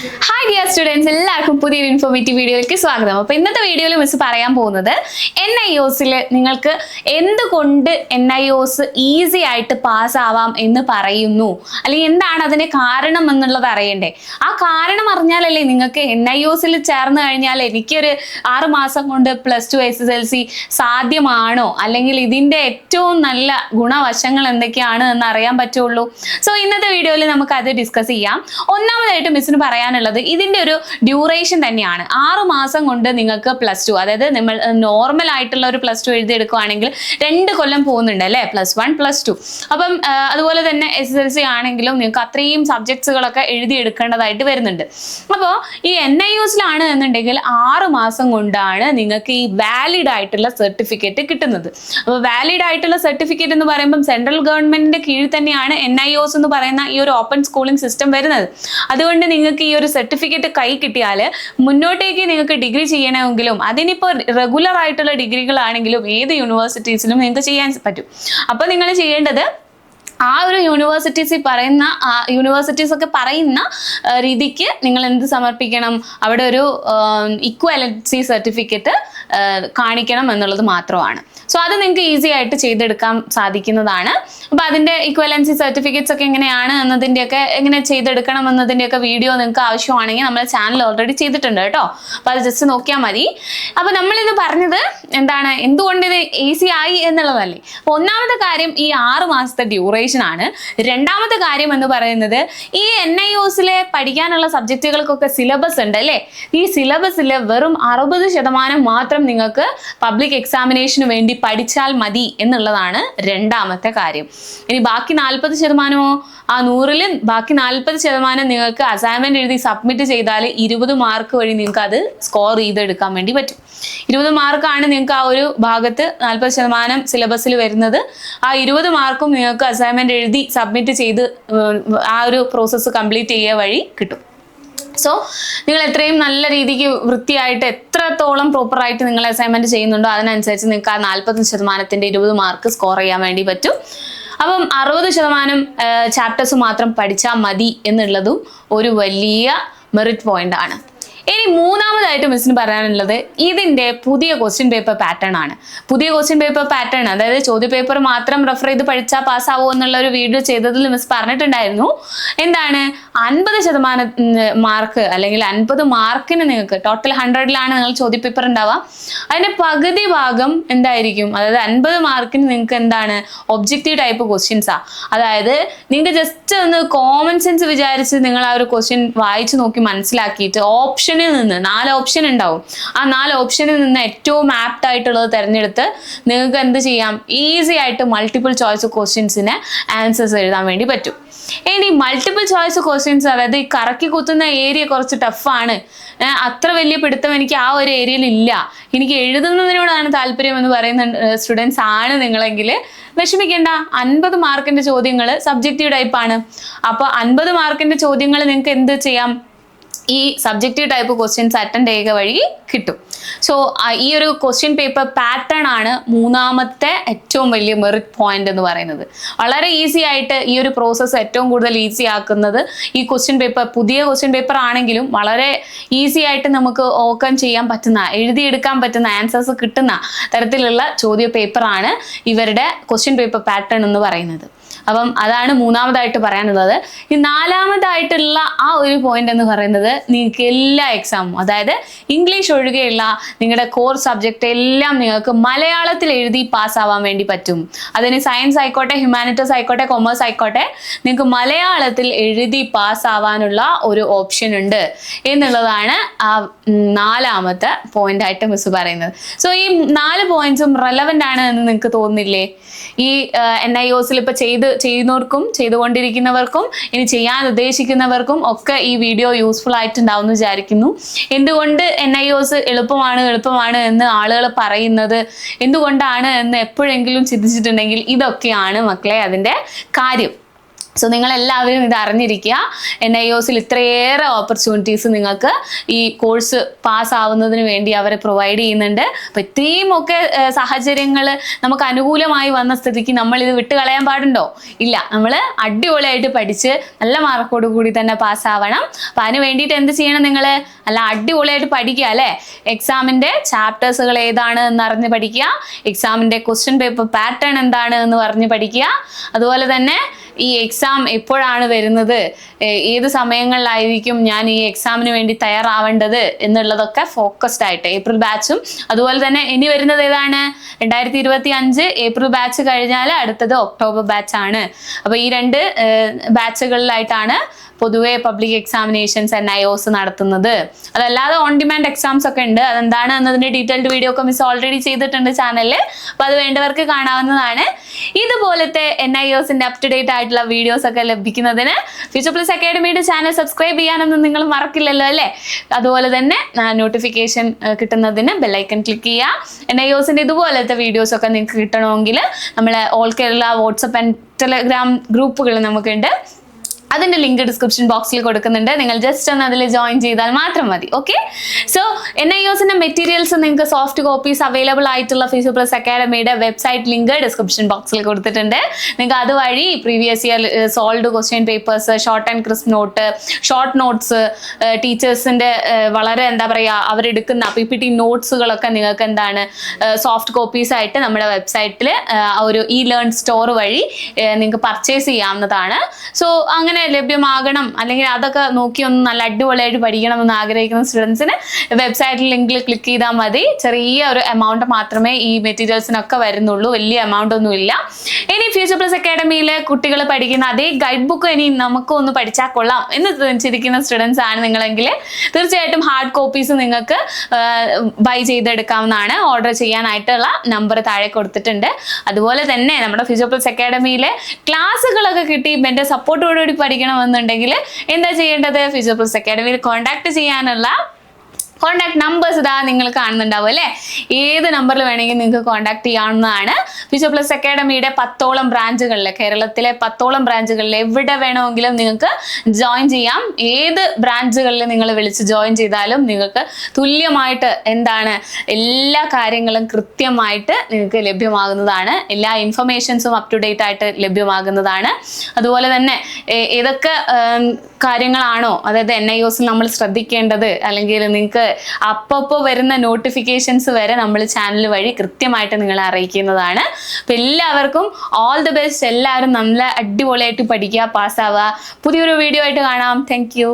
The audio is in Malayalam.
ഹായ് ഡിയർ സ്റ്റുഡൻസ്, എല്ലാവർക്കും പുതിയൊരു ഇൻഫോർമേറ്റീവ് വീഡിയോയിലേക്ക് സ്വാഗതം. അപ്പോൾ ഇന്നത്തെ വീഡിയോയിൽ മിസ് പറയാൻ പോകുന്നത് NIOSൽ നിങ്ങൾക്ക് എന്തുകൊണ്ട് NIOS ഈസി ആയിട്ട് പാസ്സാവാം എന്ന് പറയുന്നു, അല്ലെങ്കിൽ എന്താണ് അതിൻ്റെ കാരണം എന്നുള്ളത് അറിയണ്ടേ. ആ കാരണം അറിഞ്ഞാലല്ലേ നിങ്ങൾക്ക് NIOSൽ ചേർന്ന് കഴിഞ്ഞാൽ എനിക്കൊരു 6 മാസം കൊണ്ട് +2 SSLC സാധ്യമാണോ, അല്ലെങ്കിൽ ഇതിൻ്റെ ഏറ്റവും നല്ല ഗുണവശങ്ങൾ എന്തൊക്കെയാണ് എന്ന് അറിയാൻ പറ്റുള്ളൂ. സോ ഇന്നത്തെ വീഡിയോയിൽ നമുക്ക് അത് ഡിസ്കസ് ചെയ്യാം. ഒന്നാമതായിട്ട് മിസ്സിന് പറയാനുള്ളത് ഇതിന്റെ ഒരു ഡ്യൂറേഷൻ തന്നെയാണ്. 6 മാസം കൊണ്ട് നിങ്ങൾക്ക് +2, അതായത് നമ്മൾ നോർമൽ ആയിട്ടുള്ള ഒരു +2 എഴുതിയെടുക്കുകയാണെങ്കിൽ 2 കൊല്ലം പോകുന്നുണ്ട് അല്ലേ, +1 +2. അപ്പം അതുപോലെ തന്നെ SSLC ആണെങ്കിലും നിങ്ങൾക്ക് അത്രയും സബ്ജക്ട്സുകളൊക്കെ എഴുതിയെടുക്കേണ്ടതായിട്ട് വരുന്നുണ്ട്. അപ്പോൾ ഈ NIOSലാണ് എന്നുണ്ടെങ്കിൽ 6 മാസം കൊണ്ടാണ് നിങ്ങൾക്ക് ഈ വാലിഡ് ആയിട്ടുള്ള സർട്ടിഫിക്കറ്റ് കിട്ടുന്നത്. അപ്പോൾ വാലിഡ് ആയിട്ടുള്ള സർട്ടിഫിക്കറ്റ് എന്ന് പറയുമ്പോൾ സെൻട്രൽ ഗവൺമെന്റിന്റെ കീഴിൽ തന്നെയാണ് NIOS എന്ന് പറയുന്ന ഈ ഒരു ഓപ്പൺ സ്കൂളിംഗ് സിസ്റ്റം വരുന്നത്. അതുകൊണ്ട് നിങ്ങൾക്ക് ഈ ഒരു സർട്ടിഫിക്കറ്റ് കൈ കിട്ടിയാൽ മുന്നോട്ടേക്ക് നിങ്ങൾക്ക് ഡിഗ്രി ചെയ്യണമെങ്കിലും അതിനിപ്പോൾ റെഗുലർ ആയിട്ടുള്ള ഡിഗ്രികളാണെങ്കിലും ഏത് യൂണിവേഴ്സിറ്റീസിലും നിങ്ങൾക്ക് ചെയ്യാൻ പറ്റും. അപ്പോൾ നിങ്ങൾ ചെയ്യേണ്ടത് ആ ഒരു യൂണിവേഴ്സിറ്റീസ് ഒക്കെ പറയുന്ന രീതിക്ക് നിങ്ങൾ എന്ത് സമർപ്പിക്കണം, അവിടെ ഒരു ഇക്വാലൻസി സർട്ടിഫിക്കറ്റ് കാണിക്കണം എന്നുള്ളത് മാത്രമാണ്. സോ അത് നിങ്ങൾക്ക് ഈസി ആയിട്ട് ചെയ്തെടുക്കാൻ സാധിക്കുന്നതാണ്. അപ്പോൾ അതിൻ്റെ ഇക്വാലൻസി സർട്ടിഫിക്കറ്റ്സ് ഒക്കെ എങ്ങനെയാണ് എന്നതിൻ്റെയൊക്കെ എങ്ങനെ ചെയ്തെടുക്കണം എന്നതിൻ്റെയൊക്കെ വീഡിയോ നിങ്ങൾക്ക് ആവശ്യമാണെങ്കിൽ നമ്മുടെ ചാനൽ ഓൾറെഡി ചെയ്തിട്ടുണ്ട് കേട്ടോ. അപ്പോൾ അത് ജസ്റ്റ് നോക്കിയാൽ മതി. അപ്പോൾ നമ്മളിത് പറഞ്ഞത് എന്താണ്, എന്തുകൊണ്ട് ഇത് ഈസി ആയി എന്നുള്ളതല്ലേ. അപ്പോൾ ഒന്നാമത്തെ കാര്യം ഈ 6 മാസത്തെ ഡ്യൂറേഷൻ ആണ്. രണ്ടാമത്തെ കാര്യം എന്ന് പറയുന്നത് ഈ NIOSലെ പഠിക്കാനുള്ള സബ്ജക്റ്റുകൾക്കൊക്കെ സിലബസ് ഉണ്ട് അല്ലേ. ഈ സിലബസിൽ വെറും 60% മാത്രം നിങ്ങൾക്ക് പബ്ലിക് എക്സാമിനേഷന് വേണ്ടി പഠിച്ചാൽ മതി എന്നുള്ളതാണ് രണ്ടാമത്തെ കാര്യം. ഇനി ബാക്കി 40%, ആ 100-ൽ ബാക്കി 40% നിങ്ങൾക്ക് അസൈൻമെന്റ് എഴുതി സബ്മിറ്റ് ചെയ്താൽ 20 മാർക്ക് വഴി നിങ്ങൾക്ക് അത് സ്കോർ ചെയ്തെടുക്കാൻ വേണ്ടി പറ്റും. 20 മാർക്കാണ് നിങ്ങൾക്ക് ആ ഒരു ഭാഗത്ത് 40% സിലബസിൽ വരുന്നത്. ആ 20 മാർക്കും നിങ്ങൾക്ക് അസൈൻമെന്റ് എഴുതി സബ്മിറ്റ് ചെയ്ത് ആ ഒരു പ്രോസസ്സ് കംപ്ലീറ്റ് ചെയ്യുക വഴി കിട്ടും. സോ നിങ്ങൾ എത്രയും നല്ല രീതിക്ക് വൃത്തിയായിട്ട് എത്രത്തോളം പ്രോപ്പറായിട്ട് നിങ്ങൾ അസൈൻമെന്റ് ചെയ്യുന്നുണ്ടോ അതിനനുസരിച്ച് നിങ്ങൾക്ക് ആ 40%-ന്റെ 20 മാർക്ക് സ്കോർ ചെയ്യാൻ വേണ്ടി പറ്റും. അപ്പം 60% ചാപ്റ്റേഴ്സ് മാത്രം പഠിച്ചാൽ മതി എന്നുള്ളതും ഒരു വലിയ മെറിറ്റ് പോയിന്റ് ആണ്. ഇനി മൂന്നാമതായിട്ട് മിസ്സിന് പറയാനുള്ളത് ഇതിൻ്റെ പുതിയ ക്വസ്റ്റ്യൻ പേപ്പർ പാറ്റേൺ ആണ്. പുതിയ ക്വസ്റ്റ്യൻ പേപ്പർ പാറ്റേൺ, അതായത് ചോദ്യപേപ്പർ മാത്രം റെഫർ ചെയ്ത് പഠിച്ചാൽ പാസ്സാവോ എന്നുള്ള ഒരു വീഡിയോ ചെയ്തതിൽ മിസ് പറഞ്ഞിട്ടുണ്ടായിരുന്നു. എന്താണ്, 50% മാർക്ക് അല്ലെങ്കിൽ 50 മാർക്കിന് നിങ്ങൾക്ക് ടോട്ടൽ 100-ലാണ് നിങ്ങൾ ചോദ്യപേപ്പർ ഉണ്ടാവുക. അതിൻ്റെ പകുതി ഭാഗം എന്തായിരിക്കും, അതായത് 50 മാർക്കിന് നിങ്ങൾക്ക് എന്താണ് ഒബ്ജക്റ്റീവ് ടൈപ്പ് ക്വസ്റ്റ്യൻസാ. അതായത് നിങ്ങൾക്ക് ജസ്റ്റ് ഒന്ന് കോമൺ സെൻസ് വിചാരിച്ച് നിങ്ങൾ ആ ഒരു ക്വസ്റ്റ്യൻ വായിച്ചു നോക്കി മനസ്സിലാക്കിയിട്ട് ഓപ്ഷനിൽ നിന്ന് 4 ഓപ്ഷൻ ഉണ്ടാവും. ആ 4 ഓപ്ഷനിൽ നിന്ന് ഏറ്റവും ആപ്റ്റ് ആയിട്ടുള്ളത് തിരഞ്ഞെടുത്ത് നിങ്ങൾക്ക് എന്ത് ചെയ്യാം, ഈസി ആയിട്ട് മൾട്ടിപ്പിൾ ചോയ്സ് ക്വസ്റ്റ്യൻസിന് ആൻസേഴ്സ് എഴുതാൻ വേണ്ടി പറ്റും. ഇനി മൾട്ടിപ്പിൾ ചോയ്സ് ക്വസ്റ്റ്യൻസ്, അതായത് ഈ കറക്കി കുത്തുന്ന ഏരിയ കുറച്ച് ടഫാണ്, അത്ര വലിയ പിടുത്തം എനിക്ക് ആ ഒരു ഏരിയയിൽ ഇല്ല, എനിക്ക് എഴുതുന്നതിനോടാണ് താല്പര്യം എന്ന് പറയുന്ന സ്റ്റുഡൻസ് ആണ് നിങ്ങളെങ്കിൽ വിഷമിക്കേണ്ട. 50 മാർക്കിന്റെ ചോദ്യങ്ങൾ സബ്ജക്റ്റീവ് ടൈപ്പാണ്. അപ്പോൾ 50 മാർക്കിന്റെ ചോദ്യങ്ങൾ നിങ്ങൾക്ക് എന്ത് ചെയ്യാം, ഈ സബ്ജക്റ്റീവ് ടൈപ്പ് ക്വസ്റ്റ്യൻസ് അറ്റൻഡ് ചെയ്യുക വഴി കിട്ടും. സോ ഈ ഒരു ക്വസ്റ്റ്യൻ പേപ്പർ പാറ്റേൺ ആണ് മൂന്നാമത്തെ ഏറ്റവും വലിയ മെറിറ്റ് പോയിന്റ് എന്ന് പറയുന്നത്. വളരെ ഈസി ആയിട്ട് ഈ ഒരു പ്രോസസ്സ് ഏറ്റവും കൂടുതൽ ഈസി ആക്കുന്നത് ഈ ക്വസ്റ്റ്യൻ പേപ്പർ, പുതിയ ക്വസ്റ്റ്യൻ പേപ്പർ ആണെങ്കിലും വളരെ ഈസി ആയിട്ട് നമുക്ക് ഓവർകം ചെയ്യാൻ പറ്റുന്ന, എഴുതിയെടുക്കാൻ പറ്റുന്ന, ആൻസേഴ്സ് കിട്ടുന്ന തരത്തിലുള്ള ചോദ്യ പേപ്പറാണ് ഇവരുടെ ക്വസ്റ്റ്യൻ പേപ്പർ പാറ്റേൺ എന്ന് പറയുന്നത്. അപ്പം അതാണ് മൂന്നാമതായിട്ട് പറയാനുള്ളത്. ഈ നാലാമതായിട്ടുള്ള ആ ഒരു പോയിന്റ് എന്ന് പറയുന്നത് നിങ്ങൾക്ക് എല്ലാ എക്സാമും, അതായത് ഇംഗ്ലീഷ് ഒഴികെയുള്ള നിങ്ങളുടെ കോർ സബ്ജക്റ്റ് എല്ലാം നിങ്ങൾക്ക് മലയാളത്തിൽ എഴുതി പാസ്സാവാൻ വേണ്ടി പറ്റും. അതിന് സയൻസ് ആയിക്കോട്ടെ, ഹ്യൂമാനിറ്റീസ് ആയിക്കോട്ടെ, കൊമേഴ്സ് ആയിക്കോട്ടെ, നിങ്ങൾക്ക് മലയാളത്തിൽ എഴുതി പാസ്സാവാനുള്ള ഒരു ഓപ്ഷൻ ഉണ്ട് എന്നുള്ളതാണ് ആ 4ാമത്തെ പോയിന്റ് ആയിട്ട് മിസ് പറയുന്നത്. സോ ഈ 4 പോയിന്റ്സും റെലവൻ്റ് ആണ് എന്ന് നിങ്ങൾക്ക് തോന്നുന്നില്ലേ? ഈ NIOSൽ ഇപ്പോൾ ചെയ്യുന്നവർക്കും ചെയ്തുകൊണ്ടിരിക്കുന്നവർക്കും ഇനി ചെയ്യാൻ ഉദ്ദേശിക്കുന്നവർക്കും ഒക്കെ ഈ വീഡിയോ യൂസ്ഫുൾ ആയിട്ടുണ്ടാവും എന്ന് വിചാരിക്കുന്നു. എന്തുകൊണ്ട് NIOS എളുപ്പമാണ് എന്ന് ആളുകൾ പറയുന്നത് എന്തുകൊണ്ടാണ് എന്ന് എപ്പോഴെങ്കിലും ചിന്തിച്ചിട്ടുണ്ടെങ്കിൽ ഇതൊക്കെയാണ് മക്കളെ അതിൻ്റെ കാര്യം. സോ നിങ്ങളെല്ലാവരും ഇത് അറിഞ്ഞിരിക്കുക. NIOSൽ ഇത്രയേറെ ഓപ്പർച്യൂണിറ്റീസ് നിങ്ങൾക്ക് ഈ കോഴ്സ് പാസ്സാവുന്നതിന് വേണ്ടി അവർ പ്രൊവൈഡ് ചെയ്യുന്നുണ്ട്. അപ്പോൾ ഇത്രയും ഒക്കെ സാഹചര്യങ്ങൾ നമുക്ക് അനുകൂലമായി വന്ന സ്ഥിതിക്ക് നമ്മളിത് വിട്ട് കളയാൻ പാടുണ്ടോ? ഇല്ല. നമ്മൾ അടിപൊളിയായിട്ട് പഠിച്ച് നല്ല മാർക്കോട് കൂടി തന്നെ പാസ്സാവണം. അപ്പോൾ അതിന് വേണ്ടിയിട്ട് എന്ത് ചെയ്യണം? നിങ്ങൾ നല്ല അടിപൊളിയായിട്ട് പഠിക്കുക അല്ലേ. എക്സാമിൻ്റെ ചാപ്റ്റേഴ്സുകൾ ഏതാണ് എന്നറിഞ്ഞ് പഠിക്കുക. എക്സാമിൻ്റെ ക്വസ്റ്റ്യൻ പേപ്പർ പാറ്റേൺ എന്താണ് എന്ന് പറഞ്ഞ് പഠിക്കുക. അതുപോലെ തന്നെ ഈ എക്സാം എപ്പോഴാണ് വരുന്നത്, ഏത് സമയങ്ങളിലായിരിക്കും ഞാൻ ഈ എക്സാമിന് വേണ്ടി തയ്യാറാവേണ്ടത് എന്നുള്ളതൊക്കെ ഫോക്കസ്ഡ് ആയിട്ട് ഏപ്രിൽ ബാച്ചും അതുപോലെ തന്നെ ഇനി വരുന്നത് ഏതാണ് 2025 ഏപ്രിൽ ബാച്ച് കഴിഞ്ഞാൽ അടുത്തത് ഒക്ടോബർ ബാച്ചാണ്. അപ്പോൾ ഈ 2 ബാച്ചുകളിലായിട്ടാണ് പൊതുവെ പബ്ലിക് എക്സാമിനേഷൻസ് NIOS നടത്തുന്നത്. അതല്ലാതെ ഓൺ ഡിമാൻഡ് എക്സാംസ് ഒക്കെ ഉണ്ട്. അതെന്താണ് എന്നതിൻ്റെ ഡീറ്റെയിൽഡ് വീഡിയോ ഒക്കെ മിസ് ഓൾറെഡി ചെയ്തിട്ടുണ്ട് ചാനലിൽ. അപ്പോൾ അത് വേണ്ടവർക്ക് കാണാവുന്നതാണ്. ഇതുപോലത്തെ NIOSന്റെ അപ് ടു ഡേറ്റ് ആയിട്ടുള്ള വീഡിയോസ് ഒക്കെ ലഭിക്കുന്നതിന് ഫ്യൂച്ചർ പ്ലസ് അക്കാഡമിയുടെ ചാനൽ സബ്സ്ക്രൈബ് ചെയ്യാനൊന്നും നിങ്ങൾ മറക്കില്ലല്ലോ അല്ലേ. അതുപോലെ തന്നെ നോട്ടിഫിക്കേഷൻ കിട്ടുന്നതിന് ബെല്ലൈക്കൺ ക്ലിക്ക് ചെയ്യുക. NIOSന്റെ ഇതുപോലത്തെ വീഡിയോസ് ഒക്കെ നിങ്ങൾക്ക് കിട്ടണമെങ്കിൽ നമ്മളെ all Kerala WhatsApp and Telegram ഗ്രൂപ്പുകൾ നമുക്കുണ്ട്. അതിൻ്റെ ലിങ്ക് ഡിസ്ക്രിപ്ഷൻ ബോക്സിൽ കൊടുക്കുന്നുണ്ട്. നിങ്ങൾ ജസ്റ്റ് ഒന്ന് അതിൽ ജോയിൻ ചെയ്താൽ മാത്രം മതി. ഓക്കെ. സോ NIOSന്റെ മെറ്റീരിയൽസ് നിങ്ങൾക്ക് സോഫ്റ്റ് കോപ്പീസ് അവൈലബിൾ ആയിട്ടുള്ള ഫ്യൂച്ചർ പ്ലസ് അക്കാഡമിയുടെ വെബ്സൈറ്റ് ലിങ്ക് ഡിസ്ക്രിപ്ഷൻ ബോക്സിൽ കൊടുത്തിട്ടുണ്ട്. നിങ്ങൾക്ക് അതുവഴി previous year solved question papers, short and crisp note, short notes, ടീച്ചേഴ്സിൻ്റെ വളരെ എന്താ പറയുക അവരെടുക്കുന്ന PPT നോട്ട്സുകളൊക്കെ നിങ്ങൾക്ക് എന്താണ് സോഫ്റ്റ് കോപ്പീസ് ആയിട്ട് നമ്മുടെ വെബ്സൈറ്റിൽ ഒരു ലേൺ സ്റ്റോർ വഴി നിങ്ങൾക്ക് പർച്ചേസ് ചെയ്യാവുന്നതാണ്. സോ അങ്ങനെ ലഭ്യമാകണം അല്ലെങ്കിൽ അതൊക്കെ നോക്കി ഒന്ന് നല്ല അടിപൊളിയായിട്ട് പഠിക്കണം എന്ന് ആഗ്രഹിക്കുന്ന സ്റ്റുഡൻസിന് വെബ്സൈറ്റിൽ ലിങ്കിൽ ക്ലിക്ക് ചെയ്താൽ മതി. ചെറിയ ഒരു എമൗണ്ട് മാത്രമേ ഈ മെറ്റീരിയൽസിനൊക്കെ വരുന്നുള്ളൂ, വലിയ എമൗണ്ട് ഒന്നും ഇല്ല. ഇനി ഫ്യൂച്ചർ പ്ലസ് അക്കാഡമിയിലെ കുട്ടികൾ പഠിക്കുന്ന അതേ ഗൈഡ് ബുക്ക് ഇനി നമുക്കൊന്ന് പഠിച്ചാൽ കൊള്ളാം എന്ന് ചിന്തിക്കുന്ന സ്റ്റുഡൻസ് ആണ് നിങ്ങളെങ്കിൽ തീർച്ചയായിട്ടും ഹാർഡ് കോപ്പീസ് നിങ്ങൾക്ക് ബൈ ചെയ്തെടുക്കാവുന്നതാണ്. ഓർഡർ ചെയ്യാനായിട്ടുള്ള നമ്പർ താഴെ കൊടുത്തിട്ടുണ്ട്. അതുപോലെ തന്നെ നമ്മുടെ ഫ്യൂച്ചർ പ്ലസ് അക്കാഡമിയിലെ ക്ലാസ്സുകളൊക്കെ കിട്ടി എൻ്റെ സപ്പോർട്ടോടുകൂടി പഠിക്കണമെന്നുണ്ടെങ്കിൽ എന്താ ചെയ്യേണ്ടത്? ഫ്യൂച്ചർ പ്ലസ് അക്കാഡമിയിൽ കോൺടാക്ട് ചെയ്യാനുള്ള കോൺടാക്ട് നമ്പേഴ്സ് ഇതാ നിങ്ങൾ കാണുന്നുണ്ടാവും അല്ലേ. ഏത് നമ്പറിൽ വേണമെങ്കിൽ നിങ്ങൾക്ക് കോൺടാക്ട് ചെയ്യാവുന്നതാണ്. ഫ്യൂച്ചർ പ്ലസ് അക്കാഡമിയുടെ 10ഓളം ബ്രാഞ്ചുകളിൽ, കേരളത്തിലെ 10ഓളം ബ്രാഞ്ചുകളിൽ എവിടെ വേണമെങ്കിലും നിങ്ങൾക്ക് ജോയിൻ ചെയ്യാം. ഏത് ബ്രാഞ്ചുകളിൽ നിങ്ങൾ വിളിച്ച് ജോയിൻ ചെയ്താലും നിങ്ങൾക്ക് തുല്യമായിട്ട് എന്താണ് എല്ലാ കാര്യങ്ങളും കൃത്യമായിട്ട് നിങ്ങൾക്ക് ലഭ്യമാകുന്നതാണ്. എല്ലാ ഇൻഫർമേഷൻസും അപ് ടു ഡേറ്റ് ആയിട്ട് ലഭ്യമാകുന്നതാണ്. അതുപോലെ തന്നെ ഏതൊക്കെ കാര്യങ്ങളാണോ അതായത് NIOSൽ നമ്മൾ ശ്രദ്ധിക്കേണ്ടത് അല്ലെങ്കിൽ നിങ്ങൾക്ക് അപ്പോൾ വരുന്ന നോട്ടിഫിക്കേഷൻസ് വരെ നമ്മൾ ചാനൽ വഴി കൃത്യമായിട്ട് നിങ്ങളെ അറിയിക്കുന്നതാണ്. അപ്പം എല്ലാവർക്കും ഓൾ ദി ബെസ്റ്റ്. എല്ലാവരും നല്ല അടിപൊളിയായിട്ട് പഠിക്കുക, പാസ്സാവുക. പുതിയൊരു വീഡിയോ ആയിട്ട് കാണാം. Thank you.